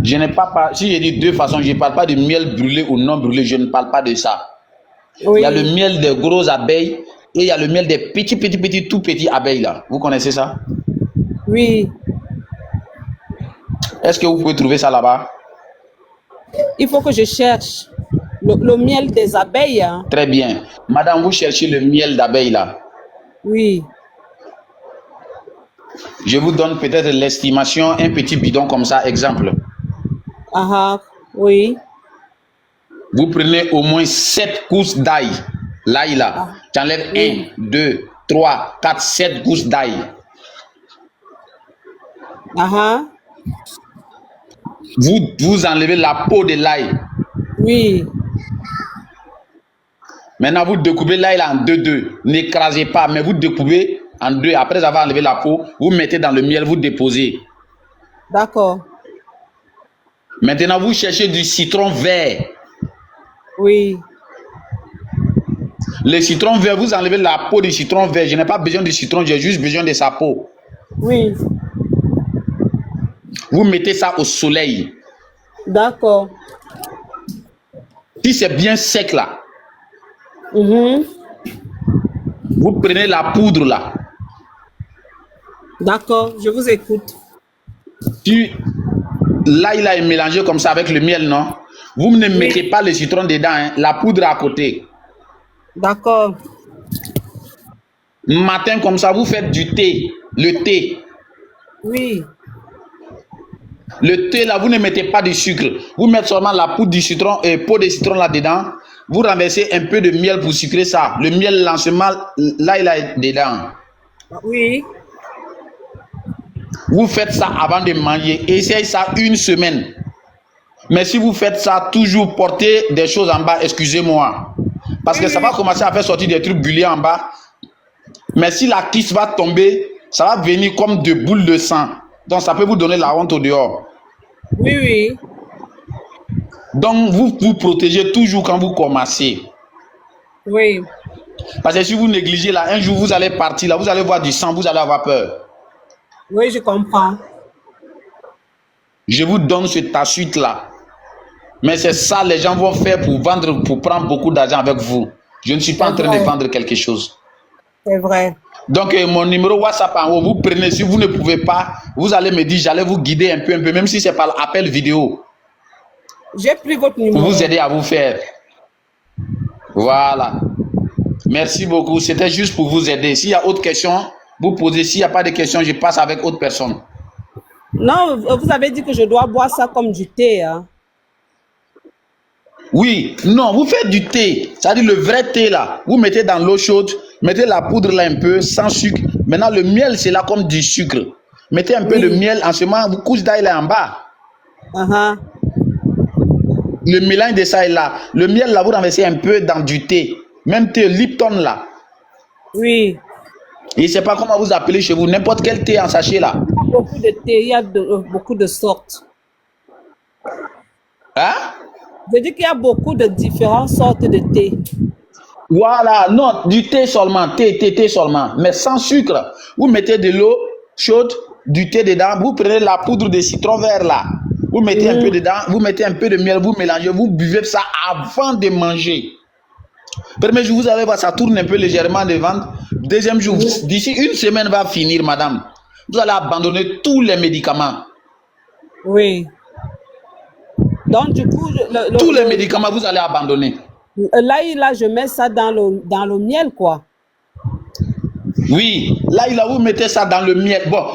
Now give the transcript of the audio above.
Je n'ai pas, si je dis deux façons, je ne parle pas de miel brûlé ou non brûlé, je ne parle pas de ça. Oui. Il y a le miel des grosses abeilles et il y a le miel des petits, tout petits abeilles là. Vous connaissez ça? Oui. Est-ce que vous pouvez trouver ça là-bas? Il faut que je cherche le miel des abeilles. Hein. Très bien. Madame, vous cherchez le miel d'abeille là. Oui. Je vous donne peut-être l'estimation, un petit bidon comme ça, exemple. Ah, oui. Vous prenez au moins 7 gousses d'ail. L'ail là. Ah, Tu enlèves oui. 1, 2, 3, 4, 7 gousses d'ail. Ah, Vous enlevez la peau de l'ail. oui. Maintenant, vous découpez l'ail en deux. N'écrasez pas, mais vous découpez en deux. Après avoir enlevé la peau, vous mettez dans le miel, vous déposez. D'accord. Maintenant, vous cherchez du citron vert. Oui. Le citron vert, vous enlevez la peau du citron vert. Je n'ai pas besoin du citron, j'ai juste besoin de sa peau. Oui. Vous mettez ça au soleil. D'accord. Si c'est bien sec là, Mhm. vous prenez la poudre là. D'accord, je vous écoute. Si l'ail là est mélangé comme ça avec le miel, non? Vous ne mettez pas le citron dedans, hein, la poudre à côté. D'accord. Matin comme ça, vous faites du thé, le thé. Oui. Le thé là, vous ne mettez pas de sucre. Vous mettez seulement la poudre du citron et peau de citron là-dedans. Vous renversez un peu de miel pour sucrer ça. Le miel lancement, là, il est dedans. Oui. Vous faites ça avant de manger. Essayez ça une semaine. Mais si vous faites ça, toujours portez des choses en bas, excusez-moi. Parce que ça va commencer à faire sortir des trucs bullés en bas. Mais si la kiss va tomber, ça va venir comme de boules de sang. Donc ça peut vous donner la honte au dehors. Oui, oui. Donc vous vous protégez toujours quand vous commencez. Oui. Parce que si vous négligez là, un jour vous allez partir là, vous allez voir du sang, vous allez avoir peur. Oui, je comprends. Je vous donne cette astuce là. Mais c'est ça les gens vont faire pour vendre, pour prendre beaucoup d'argent avec vous. Je ne suis pas en train de vendre quelque chose. C'est vrai. Donc mon numéro WhatsApp en haut, vous prenez, si vous ne pouvez pas, vous allez me dire, j'allais vous guider un peu, même si c'est par appel vidéo. J'ai pris votre numéro. Pour vous aider à vous faire. Voilà. Merci beaucoup. C'était juste pour vous aider. S'il y a autre question, vous posez. S'il n'y a pas de questions, je passe avec autre personne. Non, vous avez dit que je dois boire ça comme du thé. Hein? Oui, non, vous faites du thé. C'est-à-dire le vrai thé là. Vous mettez dans l'eau chaude, mettez la poudre là un peu, sans sucre. Maintenant, le miel, c'est là comme du sucre. Mettez un peu de miel en ce moment, vous couchez d'ail là en bas. Le mélange de ça est là. Le miel là, vous renversez un peu dans du thé. Même thé Lipton là. Oui. Et je ne sais pas comment vous appelez chez vous, n'importe quel thé en sachet là. Beaucoup de thé, il y a beaucoup de sortes. Hein? Je dis qu'il y a beaucoup de différentes sortes de thé. Voilà, non, du thé seulement, thé seulement, mais sans sucre. Vous mettez de l'eau chaude, du thé dedans, vous prenez la poudre de citron vert là. Vous mettez un peu dedans, vous mettez un peu de miel, vous mélangez, vous buvez ça avant de manger. Premier jour, vous allez voir, ça tourne un peu légèrement de ventre. Deuxième jour, d'ici une semaine va finir, madame. Vous allez abandonner tous les médicaments. Oui. Donc, du coup, tous les médicaments, vous allez abandonner. Là, je mets ça dans le miel, quoi. Oui, là, vous mettez ça dans le miel. Bon,